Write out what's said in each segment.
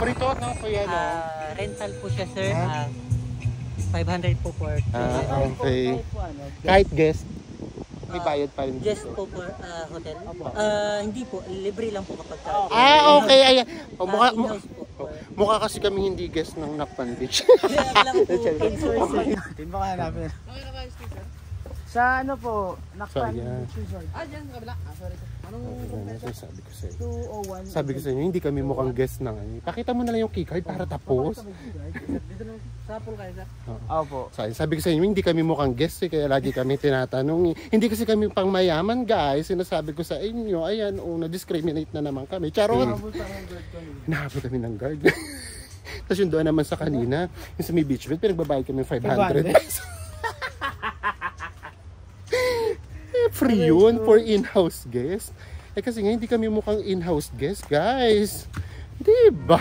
Free to, no? Kuya, no? Rental po siya, sir. 500 po for okay. Kahit guest, may bayad pa rin. Guest po for hotel? Hindi po, libre lang po kapag okay, ayan. Mukha kasi kami hindi guest ng Nakpan Beach. Kaya lang po, Hindi ba hanapin? Sa ano po, Nakpan Beach Resort. Diyan, sa kabila. Sorry. Anong sabi ko sa inyo? 201. Sabi ko sa inyo, hindi kami mukhang guest ng ano. Pakita mo na lang yung keycard para tapos. dito lang sa pool kayo, sir. Opo. Sabi ko sa inyo, hindi kami mukhang guest kaya lagi kami tinatanong. Hindi kasi kami pang mayaman, guys. Sinasabi ko sa inyo, ayan, na-discriminate na naman kami. Charot! Hinahabol kami ng guard. Tapos yung doon naman sa kanina, yung sa may beach bed, pinagbabayad kami 500 pesos. Free yun for in-house guest. Kasi nga hindi kami mukhang in-house guest, guys. Diba?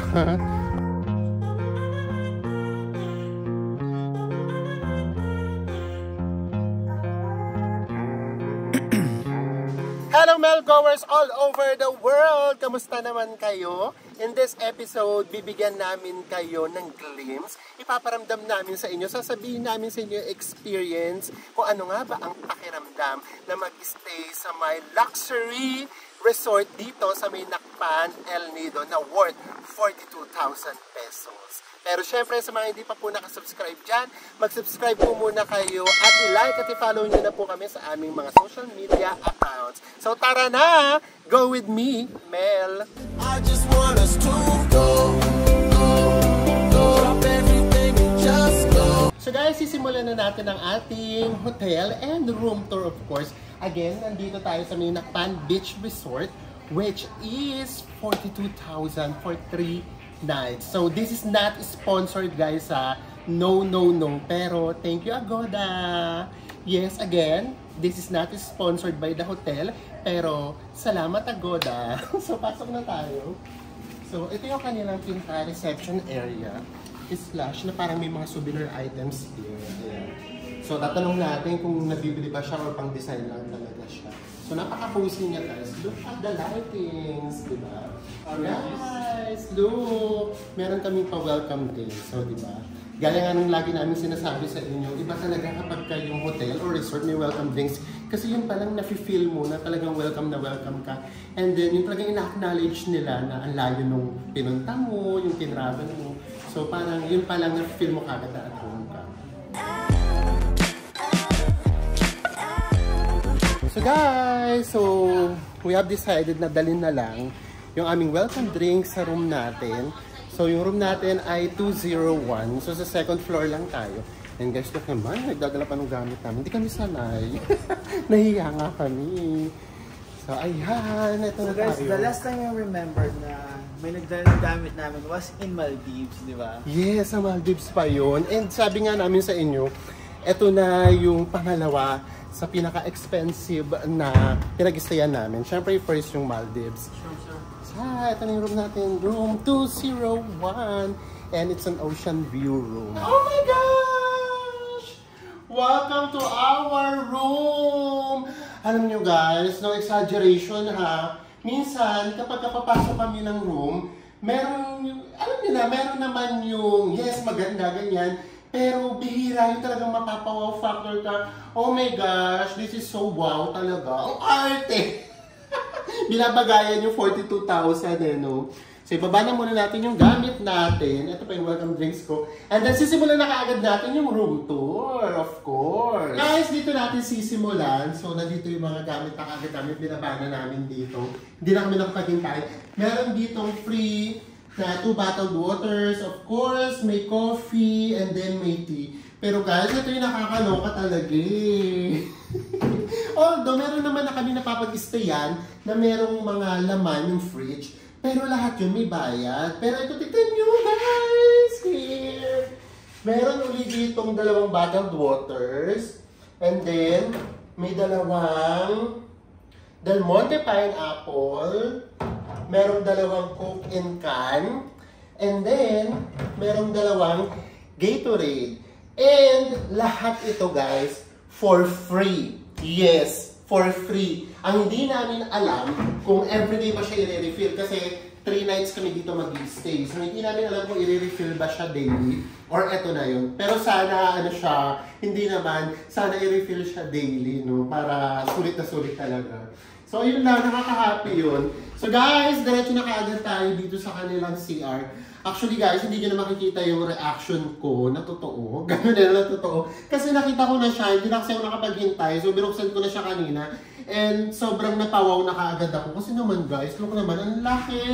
Hello Melgoers all over the world! Kamusta naman kayo? In this episode, bibigyan namin kayo ng glimpse. Ipaparamdam namin sa inyo, sasabihin namin sa inyo experience kung ano nga ba ang pakiramdam na mag-stay sa my luxury resort dito sa may Nakpan El Nido na worth 42,000 pesos. Pero syempre sa mga hindi pa po nakasubscribe dyan, mag-subscribe po muna kayo at i-like at i-follow nyo na po kami sa aming mga social media accounts. So tara na! Go with me, Mel! I just want us to go. Drop everything and just go. So guys, sisimulan na natin ang ating hotel and room tour of course. Again, nandito tayo sa may Nakpan Beach Resort which is 42,000 for 3 nights. So this is not sponsored guys no. Pero thank you Agoda. Yes, again, this is not sponsored by the hotel. Pero salamat Agoda. So pasok na tayo. So ito yung kanilang pinaka-reception area. Slash na parang may mga souvenir items here. Ayan. So tatanong natin kung nabibili ba siya or pang design lang talaga siya. So napaka-cozy niya guys. Look at the lightings, di ba? Guys, look! Meron kaming pa-welcome day. So, di ba? Gaya nga nung lagi namin sinasabi sa inyo, iba talaga kapag kayong hotel or resort may welcome drinks. Kasi yun palang nafe-feel mo na talagang welcome na welcome ka. And then, yung talagang ina-acknowledge nila na ang layo nung pinunta mo, yung tinravel mo. So, parang yun palang nafe-feel mo kagad na at home ka. So guys, we have decided na dalhin na lang yung aming welcome drink sa room natin. So yung room natin ay 201. So sa second floor lang tayo. And guys, look naman, nagdadala pa ng gamit namin. Hindi kami sanay. Nahiya nga kami. So ayan, ito na guys, tayo. The last time I remember na may nagdala ng gamit namin was in Maldives, di ba? Yes, sa Maldives pa yun. And sabi nga namin sa inyo, ito na yung pangalawa sa pinaka-expensive na pinag-stayan namin. Siyempre, first yung Maldives. So, ito na yung room natin. Room 201. And it's an ocean view room. Oh my gosh! Welcome to our room! Alam nyo guys, no exaggeration ha. Minsan, kapag kapapasok kami ng room, meron naman yung, yes, maganda, ganyan. Pero bihira yung talagang mapapawaw factor ka. Oh my gosh, this is so wow talaga. Ang arte! Binabagayan yung 42,000 no? So ibaba na muna natin yung gamit natin. Ito pa yung welcome drinks ko. And then sisimulan na kaagad natin yung room tour, of course. Guys, dito natin sisimulan. So nandito yung mga gamit na kaagad namin. Binaba na namin dito. Hindi na kami nakapaghintay. Meron ditong free na 2 bottled waters, of course, may coffee, and then may tea. Pero guys, ito yung nakakaloka talaga eh. Although, meron naman na kami napapag-stayan na merong mga laman yung fridge. Pero lahat yun may bayad. Pero ito, tignan nyo guys! Here! Meron ulit ditong 2 bottled waters. And then, may dalawang Del Monte Pineapple. Merong 2 Coke in can. And then, merong 2 Gatorade. And lahat ito guys, for free. Yes, for free. Ang hindi namin alam kung everyday ba siya i-refill kasi 3 nights kami dito mag-stay. So hindi namin alam kung i-refill ba siya daily or eto na yun. Pero sana ano siya, hindi naman, sana i-refill siya daily, no? Para sulit na sulit talaga. So yun lang, nakaka-happy yun. So guys, diretso na kaagad tayo dito sa kanilang CR. Actually guys, hindi nyo na makikita yung reaction ko na totoo. Ganun na totoo. Kasi nakita ko na siya, hindi na kasi ako nakapaghintay. So binuksan ko na siya kanina. And sobrang napawaw na kaagad ako. Kasi naman guys, look naman, ang laki!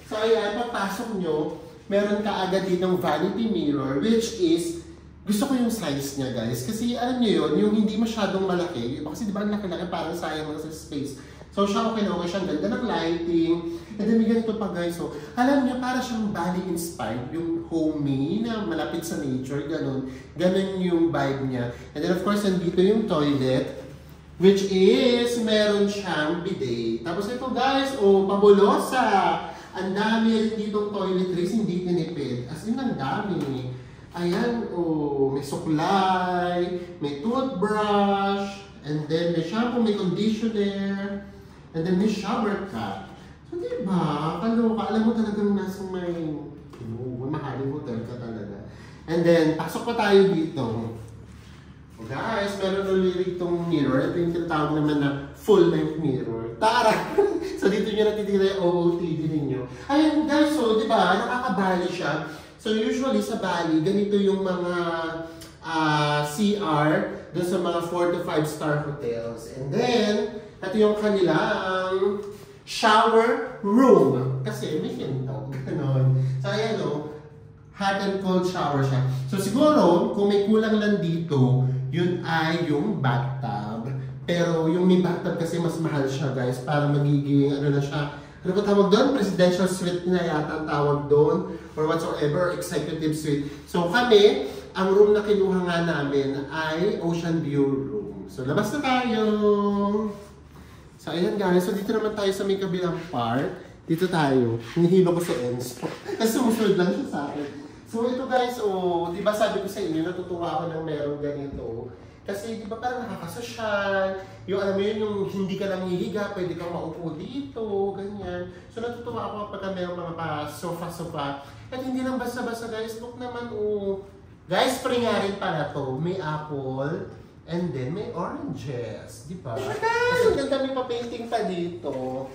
So ayan, pagpasok nyo, meron kaagad ditong vanity mirror, which is, gusto ko yung size niya guys. Kasi alam nyo yun, yung hindi masyadong malaki. Kasi diba ang laki-laki, parang sayang lang sa space. So siya okay na okay, siyang ganda ng lighting. And then may ganito pa guys. So alam niyo, para siyang Bali-inspired. Yung homey na malapit sa nature, ganun. Ganun yung vibe niya. And then of course, nandito yung toilet. Which is, meron siyang bidet. Tapos ito guys, pabulosa. Ang dami rin ditong toiletries, hindi tinipid. As in, ang dami. Ayan, may suklay, may toothbrush, and then may shampoo, may conditioner, and then may shower cap. So diba, kaloka, alam mo talagang nasa may mahaling hotel ka talaga. And then, pasok pa tayo dito. So guys, meron ulit itong mirror. Ito yung tinatawag naman na full-length mirror. Tara! So dito nyo natitira yung OOTD ninyo. Ayun guys, so diba, nakakabali siya. So usually sa Bali, ganito yung mga CR doon sa mga 4 to 5 star hotels. And then, ito yung kanilang shower room. Kasi may hinto, ganon. So ayan o, hot and cold shower siya. So siguro, kung may kulang lang dito, yun ay yung bathtub. Pero yung may bathtub kasi mas mahal siya guys, para magiging ano na siya, ano ba tawag doon? Presidential suite na yata ang tawag doon, or whatsoever, executive suite. So kami, ang room na kinuha nga namin ay Ocean View Room. So labas na tayo! So ayan guys, so dito naman tayo sa may kabilang part. Dito tayo. Hinihilo ko si Enzo. Kasi sumusunod lang siya sa akin. So ito guys, di ba sabi ko sa inyo, natutuwa ako ng merong ganito. Kasi di ba parang nakakasosyal. Yung alam mo yun, yung hindi ka lang hihiga, pwede kang maupo dito, ganyan. So natutuwa ako kapag merong mga pa-sofa-sofa. At hindi lang basta-basta guys, look naman Guys, spring nga rin pala to. May apple, and then may oranges. Di ba? Kasi ganda may pa-painting pa dito.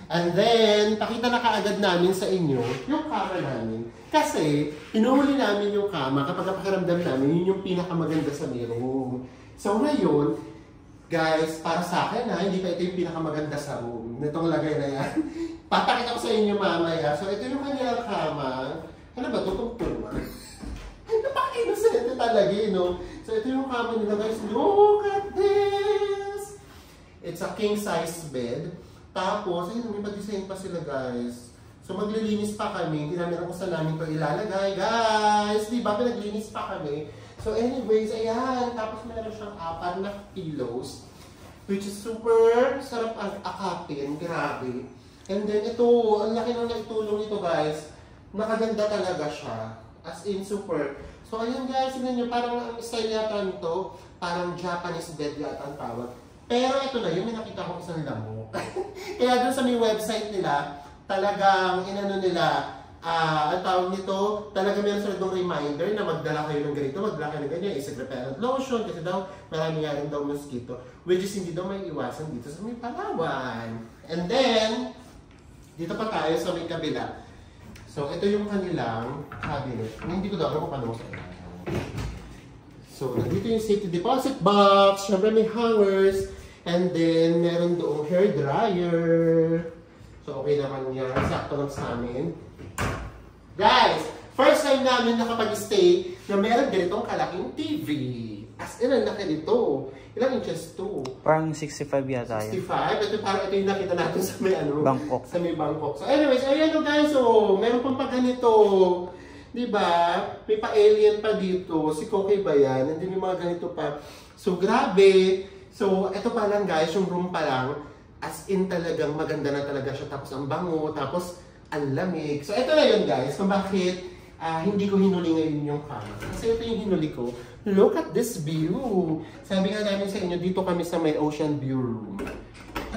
And then, pakita na kaagad namin sa inyo yung kama namin. Kasi, hinuhuli namin yung kama kapag napakiramdam namin, yun yung pinakamaganda sa room. So ngayon, guys, para sa akin hindi pa ito yung pinakamaganda sa room. Itong lagay na yan. Papakita ko sa inyo mamaya. So ito yung kanilang kama. Ano ba ito? Tungtungan. Napaka-innocent talaga, no? So ito yung kama nila, guys. Look at this! It's a king-size bed. Tapos, ayun, may pa-design pa sila, guys. So maglilinis pa kami. Hindi namin kung saan namin ito ilalagay, guys. Diba? Pinaglinis pa kami. So anyways, ayan. Tapos meron siyang 4 na pillows. Which is super sarap akapin. Grabe. And then ito, ang laki nang naitulong ito, guys. Nakaganda talaga siya. As in, super. So ayan, guys. Tignan nyo, parang ang style yata nito, parang Japanese bed yata ang tawag. Pero ito na, yung may nakita ko isang lamok. Kaya doon sa may website nila, talagang inano nila, ang tawag nito, talaga meron sila itong reminder na magdala kayo ng ganito, magdala kayo ng ganyan, isang repellent lotion, kasi daw marami nga rin daw mosquito, which is hindi daw may iwasan dito sa may Palawan. And then, dito pa tayo sa may kabila. So, ito yung kanilang cabinet. Hindi ko daw alam kung paano sa inyo. So, nandito yung safety deposit box, syempre may hangers, and then meron doong hair dryer. So, okay naman yan. Sakto lang sa amin. Guys, first time namin nakapag-stay na meron ganitong kalaking TV. As in, ang laki nito. Ilang inches to? Parang 65 yata yun. 65? Ito yung nakita natin sa may Bangkok. Sa may Bangkok. So anyways, ayan o guys. Meron pang pa ganito. Diba? May pa-alien pa dito. Si Koki ba yan? Hindi may mga ganito pa. So grabe. So ito pa lang guys, yung room pa lang. As in talagang maganda na talaga siya. Tapos ang bango. Tapos ang lamig. So ito na yun guys. Kung bakit hindi ko hinuli ngayon yung kama. Kasi ito yung hinuli ko. Look at this view. Sabi nga namin sa inyo, dito kami sa may Ocean View Room.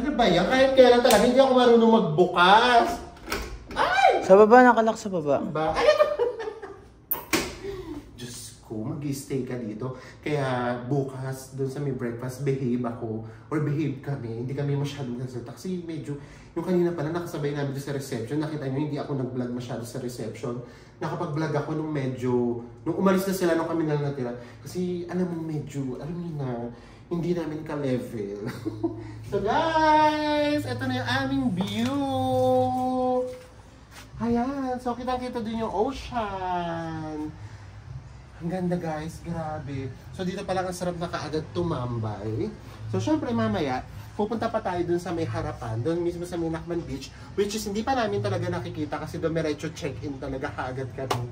Ano ba yan? Kahit kailan talaga, hindi ako marunong magbukas. Ay! Sa baba, nakalak sa baba. Ba? Ay, Diyos ko, mag-stay ka dito. Kaya bukas, doon sa may breakfast, behave ako. Or behave kami. Hindi kami masyadong nagsalita. Kasi medyo, yung kanina pala, nakasabay namin doon sa reception. Nakita nyo, hindi ako nag-vlog masyado sa reception. Nakapag-vlog ako nung medyo, nung umalis na sila, nung kami na natira. Kasi, alam mo, medyo, alam niyo na, hindi namin ka-level. So guys, ito na yung aming view. Ayan, so kitang-kita din yung ocean. Ang ganda guys, grabe. So dito pa lang ang sarap na kaagad tumambay. So syempre mamaya, pupunta pa tayo dun sa may harapan, dun mismo sa may Nakman Beach, which is hindi pa namin talaga nakikita kasi dumiretso check-in talaga kaagad kami.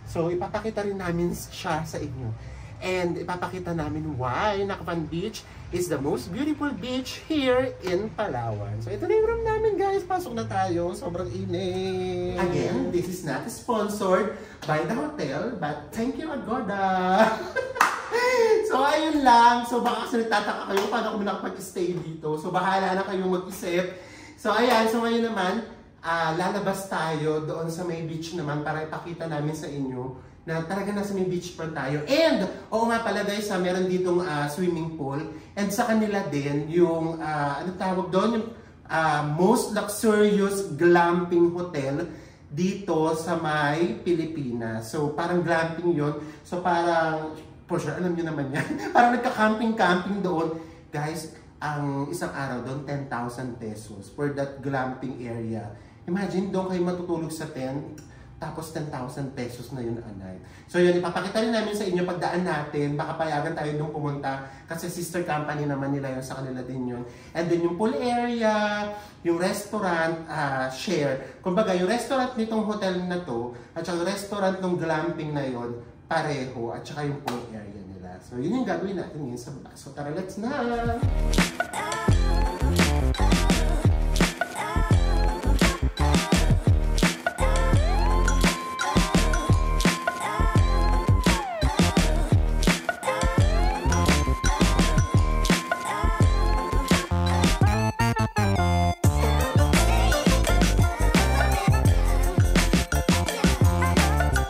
So ipapakita rin namin siya sa inyo. And ipapakita namin why Nakman Beach is the most beautiful beach here in Palawan. So ito na yung room namin guys. Pasok na tayo. Sobrang init. Again, this is not sponsored by the hotel, but thank you Agoda. So ayun lang. So baka kasi nagtataka kayo paano kami nakapag-stay dito. So bahala na kayong mag-isip. So ayan, so ngayon naman, lalabas tayo doon sa may beach naman para ipakita namin sa inyo na talaga nasa may beachfront tayo. And, oo nga pala guys, meron ditong swimming pool. And sa kanila din, yung, ano tawag doon? Yung most luxurious glamping hotel dito sa may Pilipinas. So, parang glamping yon. So, parang, for sure, alam nyo naman yan. Parang nagka-camping-camping doon. Guys, ang isang araw doon, 10,000 pesos for that glamping area. Imagine, doon kayo matutulog sa tent. Tapos 10,000 pesos na yun a night. So yun, ipapakita rin namin sa inyo pagdaan natin. Baka payagan tayo doon pumunta. Kasi sister company naman nila yun, sa kanila din yun. And then yung pool area, yung restaurant, share. Kumbaga, yung restaurant nitong hotel na to, at saka yung restaurant ng glamping na yun, pareho. At saka yung pool area nila. So yun yung gagawin natin yun sa vlog. So tara, let's na!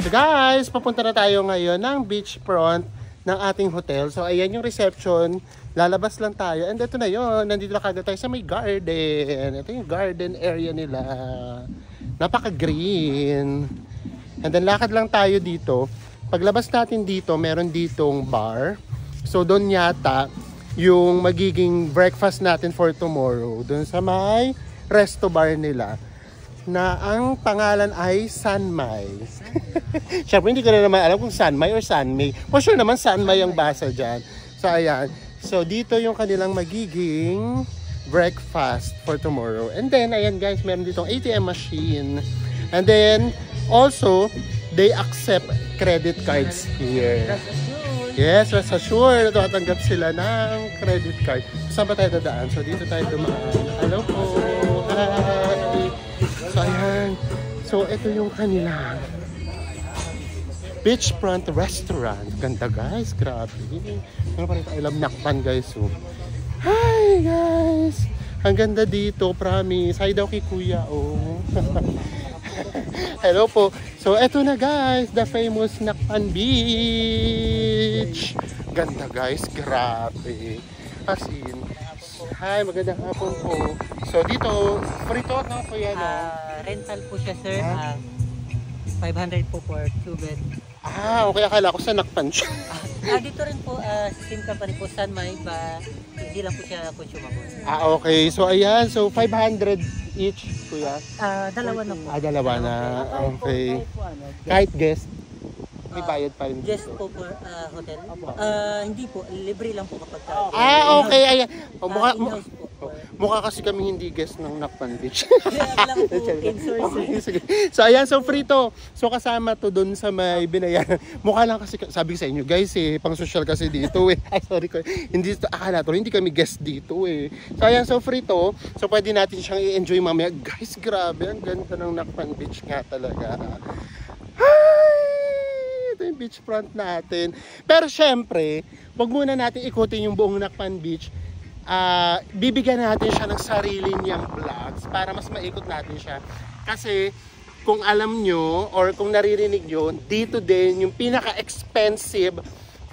So guys, papunta na tayo ngayon ng beachfront ng ating hotel. So ayan yung reception, lalabas lang tayo. And ito na yun, nandito na kagad tayo sa may garden. Ito yung garden area nila. Napaka-green. And then lakad lang tayo dito. Paglabas natin dito, meron ditong bar. So doon yata yung magiging breakfast natin for tomorrow. Doon sa may resto bar nila, na ang pangalan ay Sanmay. Siyempre, hindi ko na naman alam kung Sanmay or Sanmay. For sure naman, Sanmay ang basa dyan. So, ayan. So, dito yung kanilang magiging breakfast for tomorrow. And then, ayan guys, meron ditong ATM machine. And then, also, they accept credit cards here. Yes, rest assured. Tatanggap sila ng credit card. Saan ba tayo dadaan? So, dito tayo dumaan. Hello po. Hi. So, ayan. So, ito yung kanila beachfront restaurant. Ganda guys. Grabe. Ano pa rin tayo? Alam Nakman guys. So, hi guys. Ang ganda dito. Promise. Hi daw kay kuya. Oh. Hello po. So, eto na guys. The famous Nakman Beach. Ganda guys. Grabe. As in. Hi, magandang hapon po. So, dito, free to, no, kuya, no? Rental po siya, sir. 500 po for 2 bed. Okay. Akala ko sa Nakman siya. Dito rin po, same company po, Sanmay, ba, hindi lang po siya consumable. Okay. So, ayan. So, 500 each, kuya? Dalawa na po. Dalawa na. Okay. Kahit guest? May bayad pa rin Guest po for hotel? Hindi po, libre lang po kapag okay. Ayan. in-house po. Mukha kasi kami hindi guest ng Nakman Beach. Kaya lang po, sir. So ayan, so free to. So kasama to dun sa may binayaran. Mukha lang kasi, sabi sa inyo guys pang social kasi dito Ay sorry ko. Hindi to, akala to, hindi kami guest dito So ayan, so free to. So pwede natin siyang i-enjoy mamaya. Guys, grabe, ang ganda ng Nakman Beach nga talaga. Ito yung beachfront natin. Pero syempre, wag muna natin ikutin yung buong Nakman Beach. bibigyan natin siya ng sarili niyang vlogs para mas maikot natin siya. Kasi kung alam nyo or kung naririnig nyo, dito din yung pinaka-expensive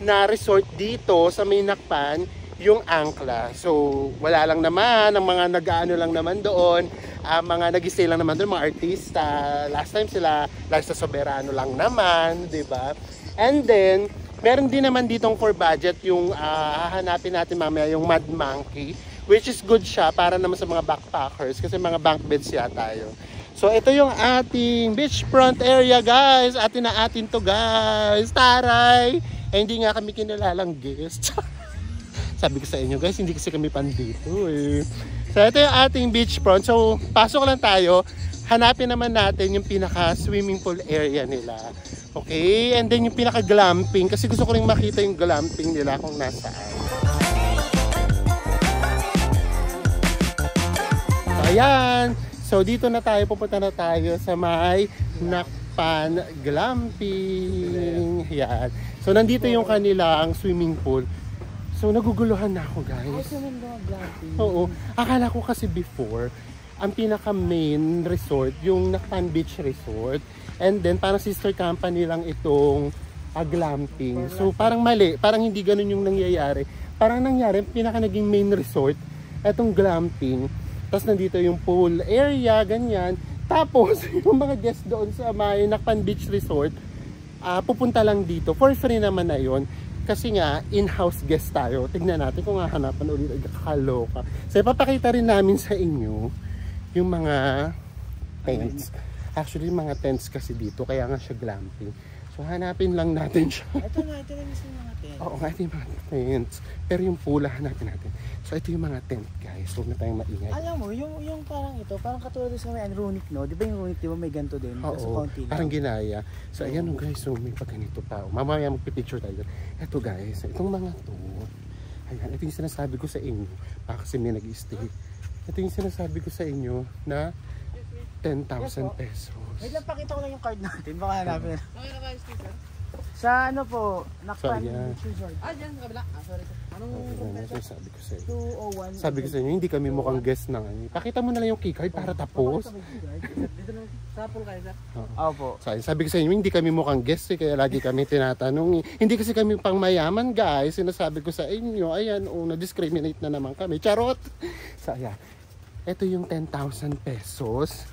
na resort dito sa May Nakpan, yung Angkla. So wala lang naman, ang mga nag-aano lang naman doon, mga nag-stay lang naman doon, mga artista. Last time sila like sa Soberano lang naman, di ba? And then meron din naman ditong for budget yung hahanapin natin mamaya yung Mad Monkey, which is good siya para naman sa mga backpackers kasi mga bunk beds yata yun. So ito yung ating beachfront area, guys. Atin na atin to, guys. Taray! Hindi nga kami kinalalang guest. Sabi ko sa inyo, guys, hindi kasi kami pandito eh. So ito yung ating beachfront. So pasok lang tayo. Hanapin naman natin yung pinaka swimming pool area nila. Okay? And then yung pinaka glamping. Kasi gusto ko rin makita yung glamping nila kung nasaan. So ayan. So dito na tayo, pupunta na tayo sa May Nakpan Glamping. Yan. So nandito yung kanilang swimming pool. So naguguluhan na ako, guys. Oo. Akala ko kasi before, ang pinaka main resort, yung Nakpan Beach Resort. And then parang sister company lang itong glamping. So parang mali, parang hindi ganun yung nangyayari. Parang nangyari, pinaka naging main resort, itong glamping. Tapos nandito yung pool area, ganyan. Tapos yung mga guests doon sa May Nakpan Beach Resort, pupunta lang dito. For free naman na yun. Kasi nga, in-house guest tayo. Tignan natin kung hahanapan ulit. Kakaloka. So ipapakita rin namin sa inyo yung mga tents. Actually, yung mga tents kasi dito. Kaya nga siya glamping. So hanapin lang natin siya. Ito na mismo yung mga tent. Oo nga, ito yung mga tents. Pero yung pool, hanapin natin. So ito yung mga tent, guys. Huwag na tayong maingay. Alam mo, yung parang ito, parang katulad sa may Runic, no? Di ba yung Runic, di ba may ganito din? Oo, parang ginaya. So ayan o guys, so may pagganito pa. Mamaya magpipicture tayo. Ito guys, itong mga to. Ayan, ito yung sinasabi ko sa inyo. Baka kasi may nag-stay. Ito yung sinasabi ko sa inyo na 10,000 pesos. Wait lang, pakita ko lang yung card natin. Baka hanapin. Okay na kayo, sticker? Sa ano po, Nakpan So, yeah. Beach Resort. Dyan, sa kabila. Sorry sir. Anong Ayan, sabi ko sa inyo. 201. Sabi ko sa inyo, hindi kami mukhang guest na ngayon. Pakita mo na lang yung keycard para tapos. Dito lang, sa pool kayo sir. Opo. Sabi ko sa inyo, hindi kami mukhang guest eh, kaya lagi kami tinatanong. Hindi kasi kami pang mayaman, guys. Sinasabi ko sa inyo, ayan, na-discriminate na naman kami. Charot! So, ayan. Ito yung 10,000 pesos.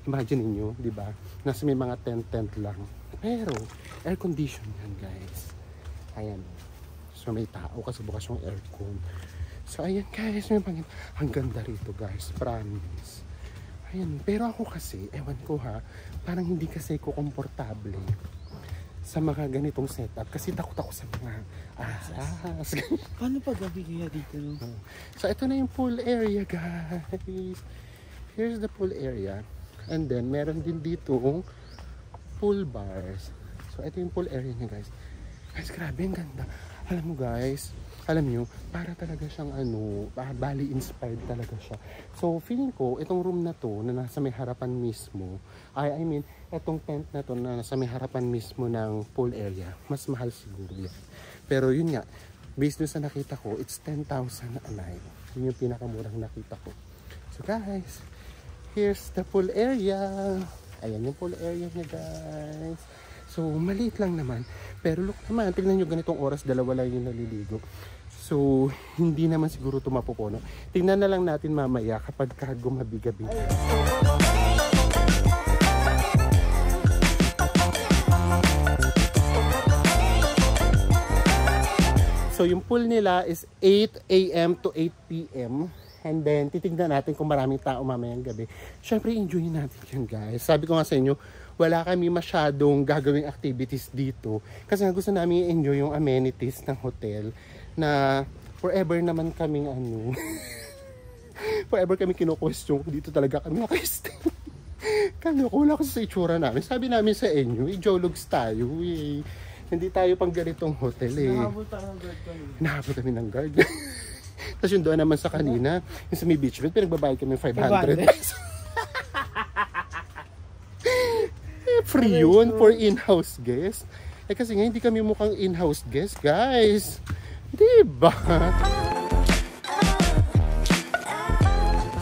Imagine niyo, di ba? Nasa may mga tent lang. Pero, air condition yan, guys. Ayan. So, may tao kasi bukas yung aircon. So, ayan, guys. Ang ganda rito, guys. Promise. Ayan. Pero ako kasi, ewan ko ha, parang hindi kasi ko komportable sa mga ganitong setup. Kasi takot ako sa mga ahas. Paano pag gabi kaya dito, no? So, ito na yung pool area, guys. Here's the pool area. And then, meron din dito pool bars. So, ito yung pool area niya, guys. Guys, grabe, ang ganda. Alam mo, guys, alam nyo, para talaga siyang Bali inspired talaga siya. So, feeling ko, itong room na to, na nasa may harapan mismo, I mean, itong tent na to, na nasa may harapan mismo ng pool area, mas mahal siguro yan. Pero yun nga, based dun sa nakita ko, it's 10,000 a night. Yun yung pinakamurang nakita ko. So, guys, here's the pool area. Ayan yung pool area niya, guys. So, maliit lang naman. Pero look naman, tignan nyo ganitong oras, dalawa lang yung naliligo. So, hindi naman siguro ito mapupuno. Tignan na lang natin mamaya kapag gumabi-gabi. So, yung pool nila is 8 AM to 8 PM. And then, titignan natin kung maraming tao mamayang gabi. Siyempre, enjoy natin yan, guys. Sabi ko nga sa inyo, wala kami masyadong gagawing activities dito. Kasi nga gusto namin i-enjoy yung amenities ng hotel na forever naman kaming forever kami kino-question kung dito talaga kami naka-stay. Wala kasi sa itsura namin. Sabi namin sa inyo, i-jologs tayo eh. Hindi tayo pang ganitong hotel eh. Nahabol kami ng guard. Tapos yung doon naman sa kanina, yung sa may beach bed, pinagbabayad kami 500 pesos. Free yun for in-house guest. Eh kasi nga hindi kami mukhang in-house guest, guys. Diba?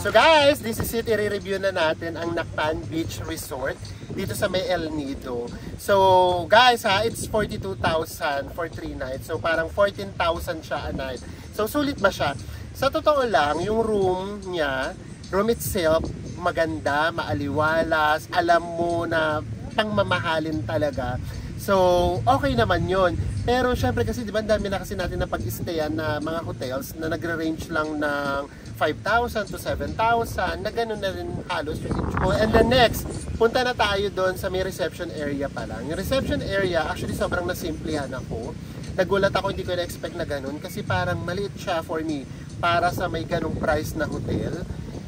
So guys, this is it. I-review na natin ang Nacpan Beach Resort dito sa may El Nido. So guys ha, it's 42,000 for 3 nights. So parang 14,000 siya a night. So sulit ba siya? Sa totoo lang, yung room niya, room itself, maganda, maaliwalas, alam mo na pangmamahalin talaga. So, okay naman yon. Pero syempre kasi, di ba, dami na kasi natin na pag-stayan na mga hotels na nagre-range lang ng 5,000 to 7,000, na gano'n na rin halos yung range ko. And then next, punta na tayo doon sa may reception area pa lang. Yung reception area, actually sobrang nasimplihan ako. Nagulat ako, hindi ko na-expect na gano'n kasi parang maliit siya for me para sa may ganong price na hotel.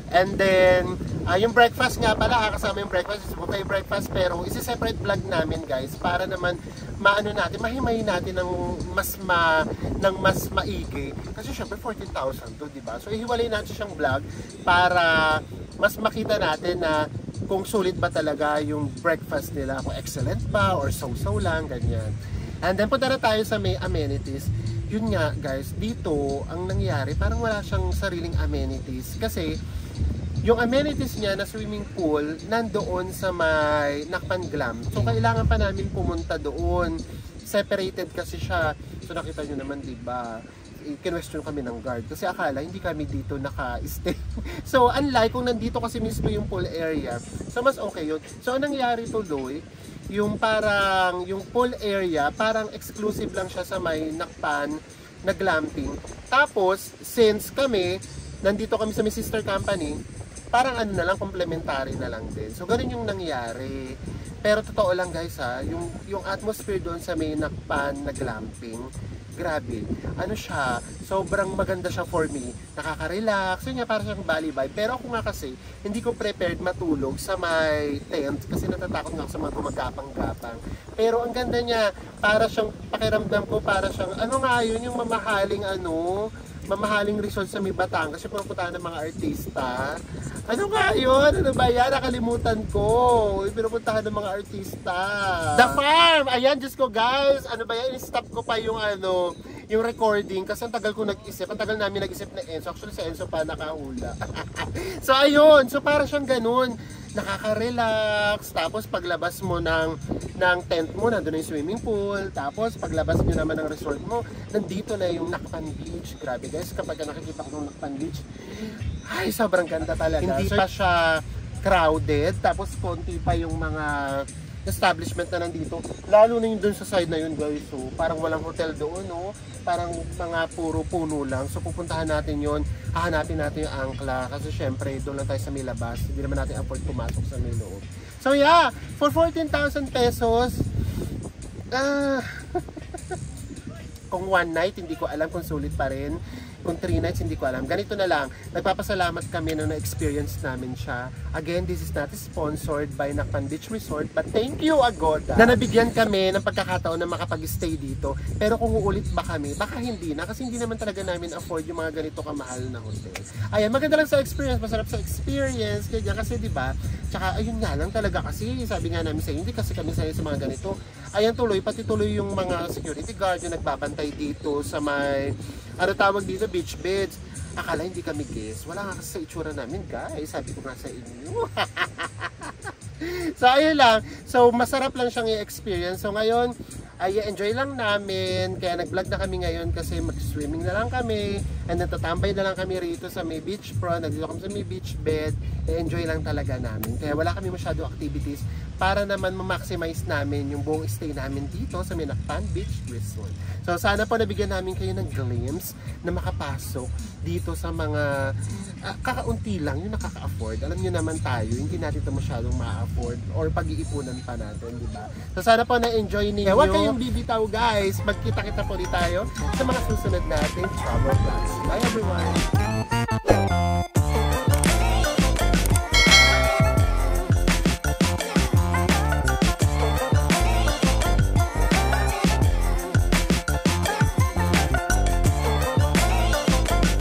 And then, yung breakfast nga pala, kasama yung breakfast, buffet breakfast, pero isi-separate vlog namin guys, para naman maano natin, mahimayin natin ng mas maigi. Kasi syempre 14,000 to, di ba? So ihiwalay natin siyang vlog para mas makita natin na kung sulit ba talaga yung breakfast nila, kung excellent ba or so-so lang, ganyan. And then punta na tayo sa may amenities. Yun nga guys, dito ang nangyari, parang wala siyang sariling amenities kasi yung amenities niya na swimming pool nandoon sa may Nacpan Glam. So kailangan pa namin pumunta doon. Separated kasi siya. So nakita nyo naman, diba? I-question kami ng guard kasi akala hindi kami dito naka-stay. So unlike kung nandito kasi mismo yung pool area, so mas okay yun. So anong nangyari tuloy, yung parang yung pool area parang exclusive lang siya sa may Nacpan na glamping. Tapos since kami nandito kami sa may sister company, parang ano na lang, complementary na lang din. So ganun yung nangyari. Pero totoo lang guys ha, yung atmosphere doon sa may Nacpan na glamping, grabe. Ano siya, sobrang maganda siya for me. Nakaka-relax, yun nga, parang siyang Bali vibe. Pero ako nga kasi, hindi ko prepared matulog sa may tent kasi natatakot nga sa mga gumagapang-gapang. Pero ang ganda niya, para siyang pakiramdam ko, para siyang, ano nga yun, yung mamahaling resort sa may Batangas kasi pinupuntahan ng mga artista. Ano nga yun? Ano ba yan? Nakalimutan ko. Pinupuntahan ng mga artista. The Farm! Ayan, Diyos ko guys. Ano ba yan? In-stop ko pa yung yung recording kasi ang tagal ko nag-isip. Ang tagal namin nag-isip na Enzo. Actually si Enzo pa nakahula. So ayun. So para siyang ganun. Nakaka-relax. Tapos paglabas mo ng tent mo, nandun na yung swimming pool. Tapos paglabas nyo naman ng resort mo, nandito na yung Nacpan Beach. Grabe guys, kapag nakikita ko ng Nacpan Beach, ay sobrang ganda talaga. Hindi pa siya crowded. Tapos konti pa yung mga establishment na nandito. Lalo na yung dun sa side na yun guys. So parang walang hotel doon, no? Parang mga puro puno lang. So pupuntahan natin yun. Hahanapin natin yung angkla. Kasi syempre doon lang tayo sa may labas. Hindi naman natin afford pumasok sa may loob. So yeah, for 14,000 pesos, kung 1 night, hindi ko alam kung sulit pa rin. Kung 3 nights, hindi ko alam. Ganito na lang, nagpapasalamat kami na na-experience namin siya. Again, this is not sponsored by Nacpan Beach Resort, but thank you Agoda na nabigyan kami ng pagkakataon na makapag-stay dito. Pero kung uulit ba kami, baka hindi na, kasi hindi naman talaga namin afford yung mga ganito kamahal na hotel. Ayan, maganda lang sa experience, masarap sa experience, ganyan kasi diba? Tsaka ayun nga lang talaga kasi, sabi nga namin sa hindi kasi kami sanay sa mga ganito. Ayan tuloy, pati tuloy yung mga security guard yung nagbabantay dito sa may, ano tawag dito, beach beds. Akala hindi kami guest. Wala nga kasi sa itsura namin guys. Sabi ko nga sa inyo. So ayun lang. So masarap lang siyang i-experience. So ngayon, ay enjoy lang namin. Kaya nag-vlog na kami ngayon kasi mag-swimming na lang kami. And natatambay na lang kami rito sa may beach front. Nandito kami sa may beach bed. Enjoy lang talaga namin. Kaya wala kami masyado activities para naman ma-maximize namin yung buong stay namin dito sa Nacpan Beach Resort. So sana po nabigyan namin kayo ng glimpse na makapasok dito sa mga kakaunti lang yung nakaka-afford. Alam nyo naman tayo, hindi natin ito masyadong ma-afford or pag-iipunan pa natin, di ba? So sana po na-enjoy ninyo. Huwag kayong bibitaw guys. Magkita-kita po ulit tayo sa mga susunod natin travel vlogs. Bye everyone!